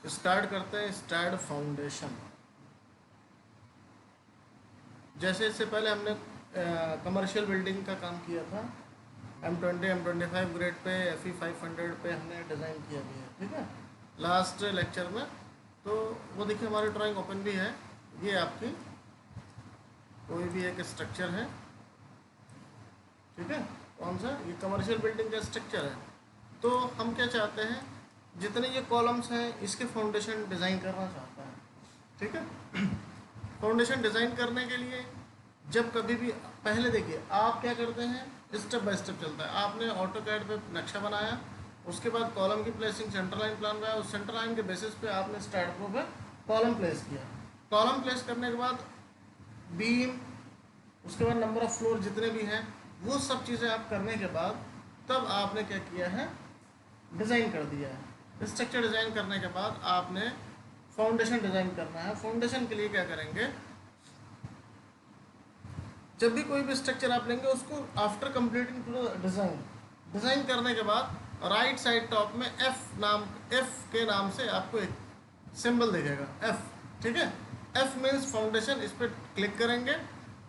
Start करते हैं start foundation. जैसे इससे पहले हमने कमर्शियल बिल्डिंग का काम किया था, M20 M25 grade pay, FE500 पे हमने डिज़ाइन किया भी है, ठीक है, लास्ट लेक्चर में। तो वो देखिए हमारी ड्राइंग ओपन भी है। ये आपकी कोई भी एक स्ट्रक्चर है, ठीक है, कौन सा, ये कमर्शियल बिल्डिंग का स्ट्रक्चर है। तो हम क्या चाहते हैं, जितने ये कॉलम्स हैं इसके फाउंडेशन डिज़ाइन करना चाहते हैं, ठीक है। फाउंडेशन डिज़ाइन करने के लिए जब कभी भी, पहले देखिए आप क्या करते हैं, स्टेप बाय स्टेप चलता है। आपने ऑटोकैड पे नक्शा बनाया, उसके बाद कॉलम की प्लेसिंग सेंटर लाइन प्लान बनाया, उस सेंटर लाइन के बेसिस पे आपने स्टार्ट प्रो पे कॉलम प्लेस किया। कॉलम प्लेस करने के बाद बीम, उसके बाद नंबर ऑफ फ्लोर जितने भी हैं, वो सब चीज़ें आप करने के बाद तब आपने क्या किया है, डिज़ाइन कर दिया है। स्ट्रक्चर डिज़ाइन करने के बाद आपने फाउंडेशन डिज़ाइन करना है। फाउंडेशन के लिए क्या करेंगे, जब भी कोई भी स्ट्रक्चर आप लेंगे उसको आफ्टर कंप्लीटिंग टू डिज़ाइन करने के बाद राइट साइड टॉप में एफ के नाम से आपको एक सिंबल दिखेगा, एफ, ठीक है। एफ मीन्स फाउंडेशन, इस पर क्लिक करेंगे।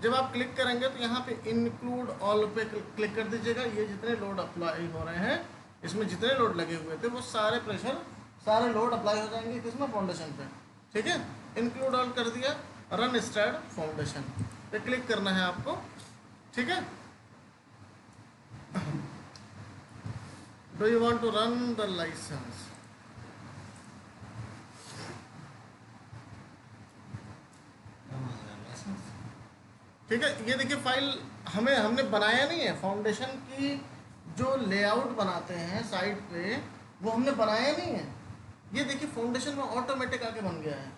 जब आप क्लिक करेंगे तो यहाँ पे इंक्लूड ऑल पे क्लिक कर दीजिएगा। ये जितने लोड अप्लाई हो रहे हैं, इसमें जितने लोड लगे हुए थे वो सारे प्रेशर, सारे लोड अप्लाई हो जाएंगे किसमें, फाउंडेशन पे, ठीक है। इंक्लूड ऑल कर दिया, रन स्टार्ट फाउंडेशन पे क्लिक करना है आपको, ठीक है। Do you want to run the licence? ठीक है, ये देखिए फाइल हमने बनाया नहीं है। फाउंडेशन की जो लेआउट बनाते हैं साइड पे, वो हमने बनाया नहीं है। ये देखिए फाउंडेशन में ऑटोमेटिक आके बन गया है,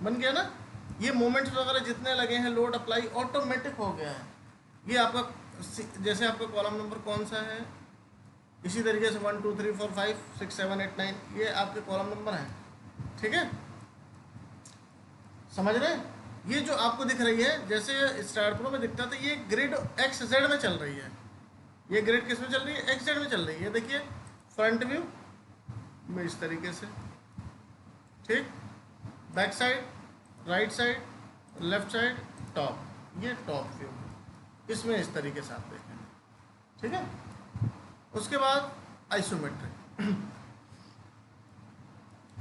बन गया ना। ये मोमेंट्स वगैरह जितने लगे हैं, लोड अप्लाई ऑटोमेटिक हो गया है। ये आपका, जैसे आपका कॉलम नंबर कौन सा है, इसी तरीके से 1 2 3 4 5 6 7 8 9 ये आपके कॉलम नंबर हैं, ठीक है, समझ रहे हैं। ये जो आपको दिख रही है, जैसे स्टार्ट प्रो में दिखता था, ये ग्रिड एक्स जेड में चल रही है। ये ग्रिड किस में चल रही है, एक्स जेड में चल रही है। देखिए फ्रंट व्यू में इस तरीके से, ठीक, back side, right side, left side, top, ये टॉप व्यू इसमें इस तरीके से आप देखें, ठीक है। उसके बाद आइसोमेट्रिक,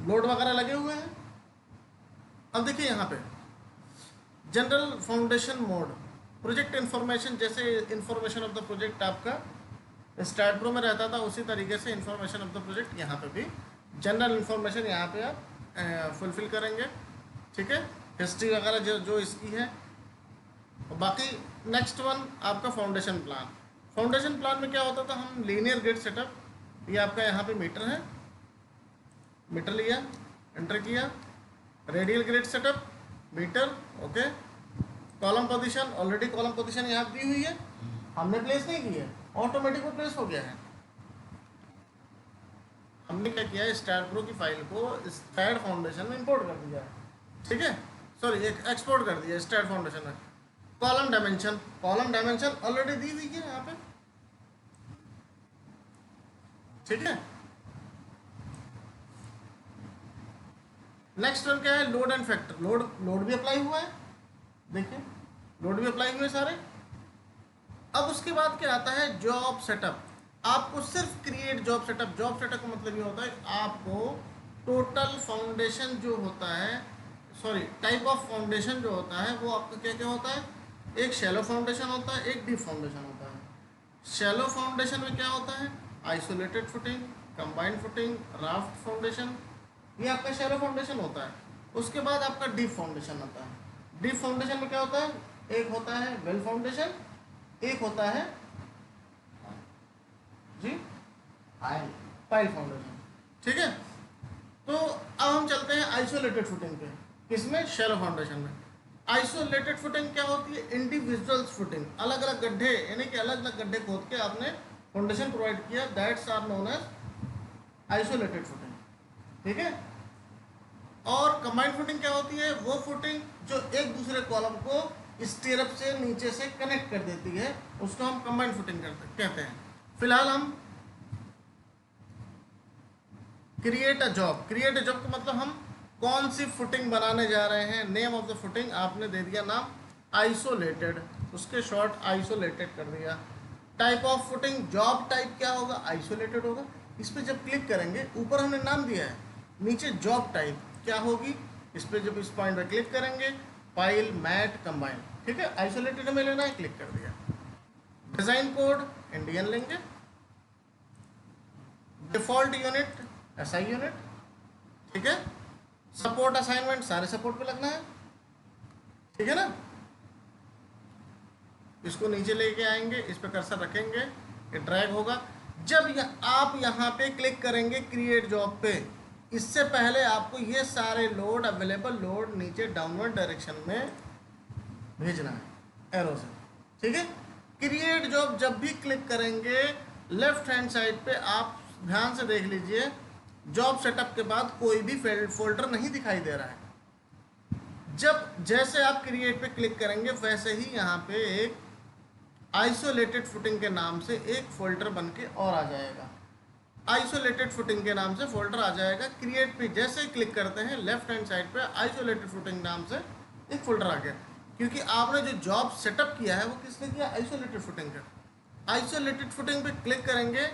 लोड वगैरह लगे हुए हैं। अब देखिए यहाँ पे general foundation mode, project information, जैसे इन्फॉर्मेशन ऑफ द प्रोजेक्ट आपका स्टार्ट प्रो में रहता था, उसी तरीके से इन्फॉर्मेशन ऑफ द प्रोजेक्ट यहाँ पे भी जनरल इन्फॉर्मेशन यहाँ पे आप फुलफिल करेंगे, ठीक है। हिस्ट्री वगैरह जो इसकी है। और बाकी नेक्स्ट वन आपका फाउंडेशन प्लान। फाउंडेशन प्लान में क्या होता था, हम लीनियर ग्रिड सेटअप, ये आपका यहाँ पे मीटर है, मीटर लिया, एंटर किया, radial grid setup, meter, okay. Column position, already column position यहाँ दी हुई है, हमने प्लेस नहीं की है, ऑटोमेटिक वो प्लेस हो गया है। हमने क्या किया है, स्टार्ट प्रो की फाइल को स्टार्ट फाउंडेशन में इंपोर्ट कर दिया है, ठीक है, सॉरी एक्सपोर्ट कर दिया स्टार्ट फाउंडेशन में। कॉलम डायमेंशन ऑलरेडी दी हुई है यहाँ पे, ठीक है। नेक्स्ट वन क्या है, लोड एंड फैक्टर। लोड भी अप्लाई हुआ है, देखिए लोड भी अप्लाई हुए सारे। अब उसके बाद क्या आता है, जॉब सेटअप। आपको सिर्फ create job setup. Job setup का मतलब ये होता है आपको टोटल फाउंडेशन जो होता है, सॉरी टाइप ऑफ फाउंडेशन जो होता है, वो आपका क्या क्या होता है, एक शैलो फाउंडेशन होता है, एक डीप फाउंडेशन होता है। शैलो फाउंडेशन में क्या होता है, isolated footing, combined footing, raft foundation, ये आपका शैलो फाउंडेशन होता है। उसके बाद आपका डीप फाउंडेशन आता है। डीप फाउंडेशन में क्या होता है, एक होता है वेल फाउंडेशन, एक होता है जी पाइल फाउंडेशन, ठीक है। तो अब हम चलते हैं आइसोलेटेड फुटिंग पे, किसमें, शैलो फाउंडेशन में। आइसोलेटेड फुटिंग क्या होती है, इंडिविजुअल फुटिंग, अलग अलग गड्ढे, यानी कि अलग अलग गड्ढे खोद के आपने फाउंडेशन प्रोवाइड किया, that's are known as isolated footing, ठीक है। और कंबाइंड फुटिंग क्या होती है, वो फुटिंग जो एक दूसरे कॉलम को स्टीयरअप से नीचे से कनेक्ट कर देती है, उसको हम कंबाइंड फुटिंग कहते हैं। फिलहाल हम create a job, create a job का मतलब हम कौन सी फुटिंग बनाने जा रहे हैं। नेम ऑफ द फुटिंग आपने दे दिया नाम आइसोलेटेड, उसके शॉर्ट आइसोलेटेड कर दिया। Type of footing, job type क्या होगा, आइसोलेटेड होगा। इस पर जब क्लिक करेंगे, ऊपर हमने नाम दिया है, नीचे जॉब टाइप क्या होगी, इस पर जब इस पॉइंट पर क्लिक करेंगे, पाइल मैट कंबाइन, ठीक है, आइसोलेटेड हमें लेना है, क्लिक कर दिया। डिजाइन कोड इंडियन लेंगे। डिफॉल्ट यूनिट एसआई यूनिट, ठीक है। सपोर्ट असाइनमेंट सारे सपोर्ट पे लगना है, ठीक है ना। इसको नीचे लेके आएंगे, इस पे कर्सर रखेंगे, ये ड्रैग होगा। जब आप यहाँ पे क्लिक करेंगे क्रिएट जॉब पे, इससे पहले आपको ये सारे लोड अवेलेबल लोड नीचे डाउनवर्ड डायरेक्शन में भेजना है एरो से, ठीक है। क्रिएट जॉब जब भी क्लिक करेंगे, लेफ्ट हैंड साइड पे आप ध्यान से देख लीजिए, जॉब सेटअप के बाद कोई भी फोल्डर नहीं दिखाई दे रहा है। जब जैसे आप क्रिएट पे क्लिक करेंगे, वैसे ही यहाँ पे एक आइसोलेटेड फुटिंग के नाम से एक फोल्डर बन के और आ जाएगा। आइसोलेटेड फुटिंग के नाम से फोल्डर आ जाएगा। क्रिएट पे जैसे ही क्लिक करते हैं, लेफ्ट हैंड साइड पे आइसोलेटेड फुटिंग नाम से एक फोल्डर आ गया, क्योंकि आपने जो जॉब सेटअप किया है वो किसने किया, आइसोलेटेड फुटिंग का। आइसोलेटेड फुटिंग पे क्लिक करेंगे,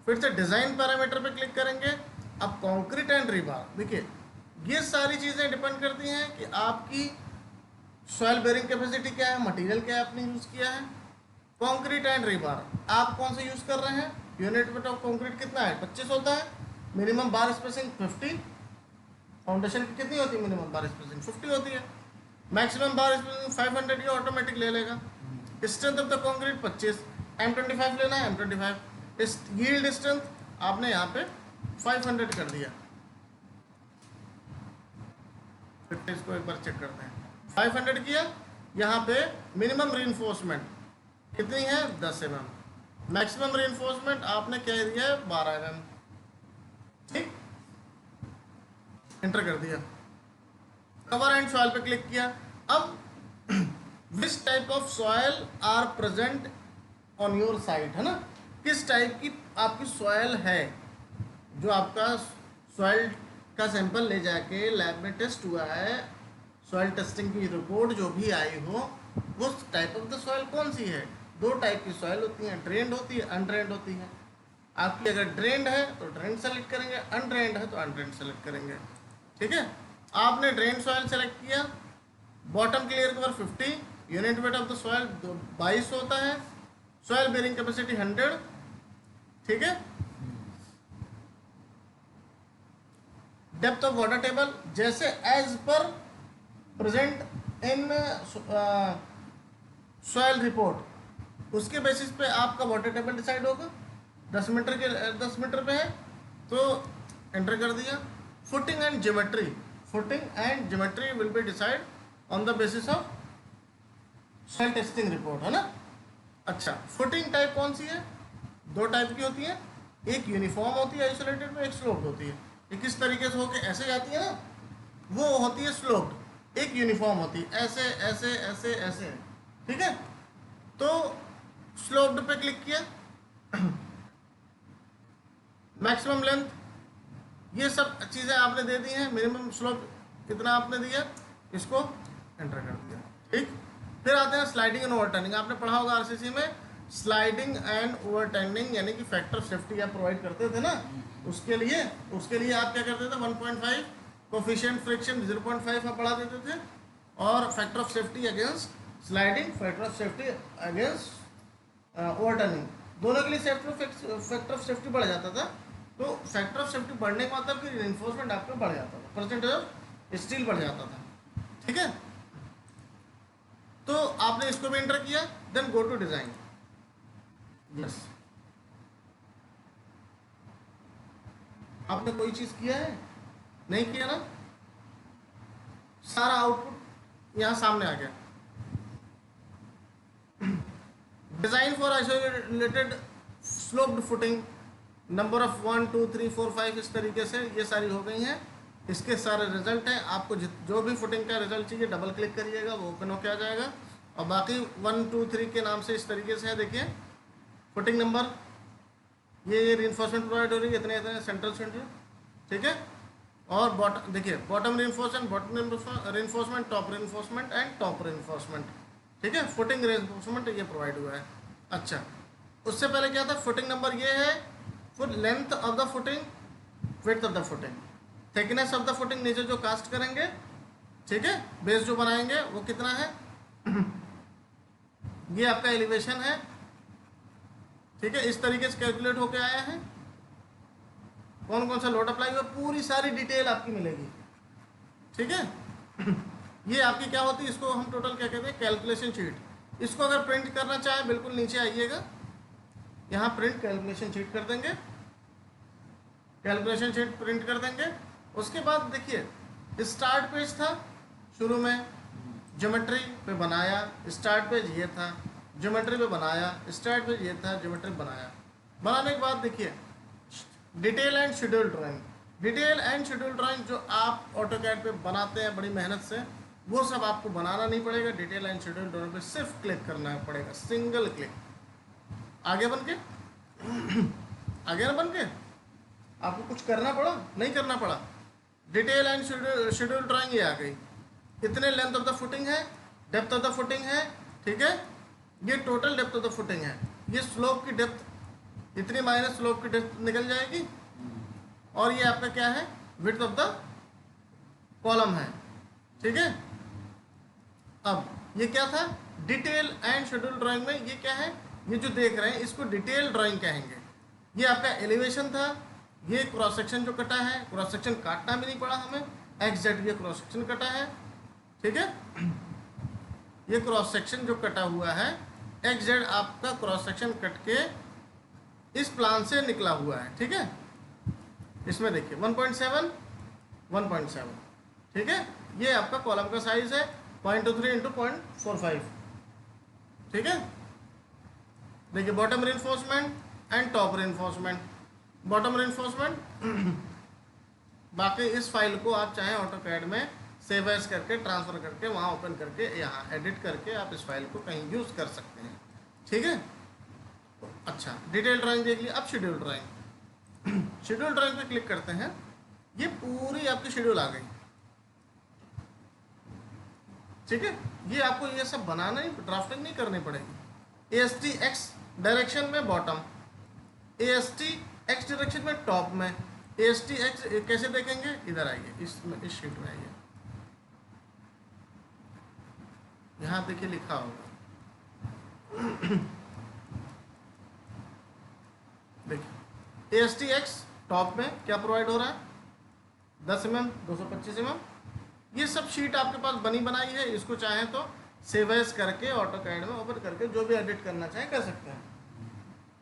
फिर से डिज़ाइन पैरामीटर पे क्लिक करेंगे। अब कंक्रीट एंड रीबार, देखिए ये सारी चीज़ें डिपेंड करती हैं कि आपकी सॉइल बेरिंग कैपेसिटी क्या है, मटेरियल क्या आपने यूज़ किया है। कंक्रीट एंड रीबार आप कौन से यूज़ कर रहे हैं, यूनिट वेट ऑफ कंक्रीट कितना है, 25 होता है। मिनिमम बार स्पेसिंग 50, फाउंडेशन की कितनी होती है, मिनिमम बार स्पेसिंग 50 होती है। मैक्सिमम बार स्पेसिंग 500 ये ऑटोमेटिक ले लेगा। Strength of the concrete 25, M25 लेना है, M25। यील्ड स्ट्रेंथ आपने यहाँ पे 500 कर दिया। फिर इसको एक बार चेक करते हैं, 500 किया। यहाँ पे मिनिमम रीइंफोर्समेंट कितनी है, 10 mm। मैक्सिमम रीइंफोर्समेंट आपने क्या दिया है, 12 mm, ठीक। एंटर कर दिया। कवर एंड सॉइल पे क्लिक किया। अब which type of soil are present on your site, है ना, किस टाइप की आपकी सॉइल है। जो आपका सॉइल का सैंपल ले जाके लैब में टेस्ट हुआ है, सॉइल टेस्टिंग की रिपोर्ट जो भी आई हो, वो टाइप ऑफ द सॉइल कौन सी है। दो टाइप की सॉइल होती हैं, ड्रेन्ड होती है, अनड्रेन्ड होती है। आपकी अगर ड्रेन्ड है तो ड्रेन्ड सेलेक्ट करेंगे, अनड्रेन्ड है तो अनड्रेन्ड सेलेक्ट करेंगे, ठीक है। आपने ड्रेन सॉइल सेलेक्ट किया, bottom clear cover 50, unit weight of the soil 22 होता है, सॉइल बेरिंग कैपेसिटी 100, ठीक है। डेप्थ ऑफ वाटर टेबल जैसे एज पर प्रेजेंट इन सॉइल रिपोर्ट, उसके बेसिस पे आपका वाटर टेबल डिसाइड होगा। 10 मीटर पे है तो एंटर कर दिया। Footing and geometry, footing and geometry will be decide on the basis of soil testing report, है ना। अच्छा, फुटिंग टाइप कौन सी है, दो टाइप की होती है, एक यूनिफॉर्म होती है आइसोलेटेड में, एक स्लोप्ड होती है। ये किस तरीके से होके ऐसे जाती है ना, वो होती है स्लोप्ड। एक यूनिफॉर्म होती है ऐसे ऐसे ऐसे ऐसे, ठीक है। तो स्लोप्ड पे क्लिक किया, मैक्सिमम लेंथ, ये सब चीज़ें आपने दे दी हैं। मिनिमम स्लोप कितना आपने दिया, इसको एंटर कर दिया, ठीक। फिर आते हैं स्लाइडिंग एंड ओवरटर्निंग। आपने पढ़ा होगा आरसीसी में, स्लाइडिंग एंड ओवरटर्निंग यानी कि फैक्टर ऑफ सेफ्टी आप प्रोवाइड करते थे ना, उसके लिए आप क्या करते थे, 1.5 कोफिशिएंट फ्रिक्शन 0.5 आप बढ़ा देते थे, और factor of safety against sliding, factor of safety against overturning, दोनों के लिए फैक्टर ऑफ सेफ्टी बढ़ जाता था। तो फैक्टर ऑफ सेफ्टी बढ़ने का मतलब कि रिइंफोर्समेंट आपका बढ़ जाता था, परसेंटेज ऑफ स्टील बढ़ जाता था, ठीक है। तो आपने इसको भी एंटर किया, then go to design. Yes, आपने कोई चीज किया है, नहीं किया ना, सारा आउटपुट यहां सामने आ गया। Design for isolated sloped footing, number of 1 2 3 4 5 इस तरीके से ये सारी हो गई हैं। इसके सारे रिजल्ट हैं। आपको जो भी फुटिंग का रिजल्ट चाहिए डबल क्लिक करिएगा, वो ओपन होके आ जाएगा। और बाकी 1 2 3 के नाम से इस तरीके से है, देखिए फुटिंग नंबर, ये रिइंफोर्समेंट प्रोवाइड हो रही है, इतने इतने सेंट्रल ठीक है। और बॉटम देखिए, bottom reinforcement, bottom reinforcement, top reinforcement and top reinforcement, ठीक है। फुटिंग रिइंफोर्समेंट ये प्रोवाइड हुआ है। अच्छा, उससे पहले क्या था, फुटिंग नंबर ये है, foot length of the footing, width of the footing, thickness of the footing, नीचे जो कास्ट करेंगे, ठीक है, बेस जो बनाएंगे वो कितना है, ये आपका एलिवेशन है, ठीक है। इस तरीके से कैलकुलेट होके आया है। कौन कौन सा लोड अप्लाई हुआ, पूरी सारी डिटेल आपकी मिलेगी, ठीक है। ये आपकी क्या होती है, इसको हम टोटल क्या कहते हैं, कैलकुलेशन शीट। इसको अगर प्रिंट करना चाहें, बिल्कुल नीचे आइएगा, यहाँ प्रिंट कैलकुलेशन शीट कर देंगे, कैलकुलेशन शीट प्रिंट कर देंगे। उसके बाद देखिए, स्टार्ट पेज था शुरू में, ज्योमेट्री पे बनाया, स्टार्ट पेज ये था, ज्योमेट्री पे बनाया, स्टार्ट पेज ये था, ज्योमेट्री बनाया। बनाने के बाद देखिए, detail and schedule drawing, detail and schedule drawing जो आप ऑटोकैड पे बनाते हैं बड़ी मेहनत से, वो सब आपको बनाना नहीं पड़ेगा। डिटेल एंड शेड्यूल ड्राइंग पे सिर्फ क्लिक करना पड़ेगा, सिंगल क्लिक। आगे बन के आगे ना बन के आपको कुछ करना पड़ा, नहीं करना पड़ा। डिटेल एंड शेड्यूल ड्राइंग ये आ गई, इतने लेंथ ऑफ द फुटिंग है, डेप्थ ऑफ द फुटिंग है, ठीक है, ये total depth of the footing है, ये स्लोप की डेप्थ इतनी माइनस स्लोप की डेप्थ निकल जाएगी, और ये आपका क्या है, विड्थ ऑफ द कॉलम है, ठीक है। अब ये क्या था, डिटेल एंड शेड्यूल ड्राइंग में ये क्या है, ये जो देख रहे हैं इसको डिटेल ड्राइंग कहेंगे। ये आपका एलिवेशन था, ये क्रॉस सेक्शन जो कटा है, क्रॉस सेक्शन काटना भी नहीं पड़ा हमें, एग्जैक्ट ये क्रॉस सेक्शन कटा है, ठीक है। ये क्रॉस सेक्शन जो कटा हुआ है, एग्जैक्ट आपका क्रॉस सेक्शन कट के इस प्लान से निकला हुआ है, ठीक है। इसमें देखिए 1.7 1.7, ठीक है। ये आपका कॉलम का साइज है 0.23 इंटू 0.45, ठीक है। देखिए, bottom reinforcement and top reinforcement, bottom reinforcement बाकी इस फाइल को आप चाहे ऑटोकैड में सेव एज करके ट्रांसफ़र करके वहाँ ओपन करके यहाँ एडिट करके आप इस फाइल को कहीं यूज़ कर सकते हैं, ठीक है। अच्छा, डिटेल ड्राइंग देख लिया। अब शेड्यूल ड्राइंग, शेड्यूल ड्राइंग पे क्लिक करते हैं, ये पूरी आपकी शेड्यूल आ गई, ठीक है। ये आपको ये सब बनाना ही, ड्राफ्टिंग नहीं करनी पड़ेगी। AST X डायरेक्शन में बॉटम, AST X डायरेक्शन में टॉप में, AST X कैसे देखेंगे, इधर आइए, इस शीट में आइए, यहाँ देखिए लिखा होगा, देखिए AST X टॉप में क्या प्रोवाइड हो रहा है, 10 mm, 225 mm। ये सब शीट आपके पास बनी बनाई है, इसको चाहें तो सेव एज करके ऑटोकैड में ओपन करके जो भी एडिट करना चाहें कर सकते हैं,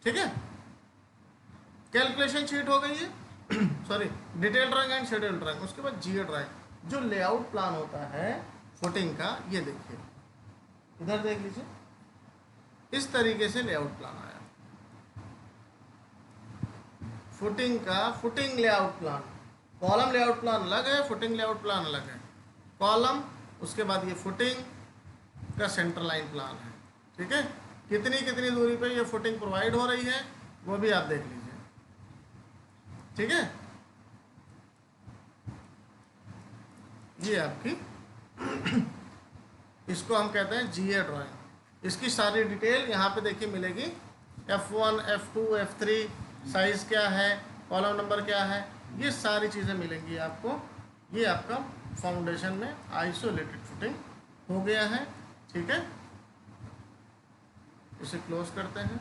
ठीक है। कैलकुलेशन शीट हो गई है sorry, detail drawing and schedule drawing. उसके बाद GA ड्राइंग, जो लेआउट प्लान होता है फुटिंग का, ये देखिए इधर देख लीजिए, इस तरीके से लेआउट प्लान आया फुटिंग का, footing layout plan. Column layout plan अलग है, फुटिंग लेआउट प्लान अलग है। कॉलम, उसके बाद ये फुटिंग का सेंटर लाइन प्लान है, ठीक है। कितनी कितनी दूरी पे ये फुटिंग प्रोवाइड हो रही है वो भी आप देख लीजिए, ठीक है। ये आपकी इसको हम कहते हैं GA ड्राइंग। इसकी सारी डिटेल यहाँ पे देखिए मिलेगी, F1, F2, F3, साइज़ क्या है, कॉलम नंबर क्या है, ये सारी चीज़ें मिलेंगी आपको। ये आपका फाउंडेशन में आइसोलेटेड फुटिंग हो गया है, ठीक है। इसे क्लोज करते हैं।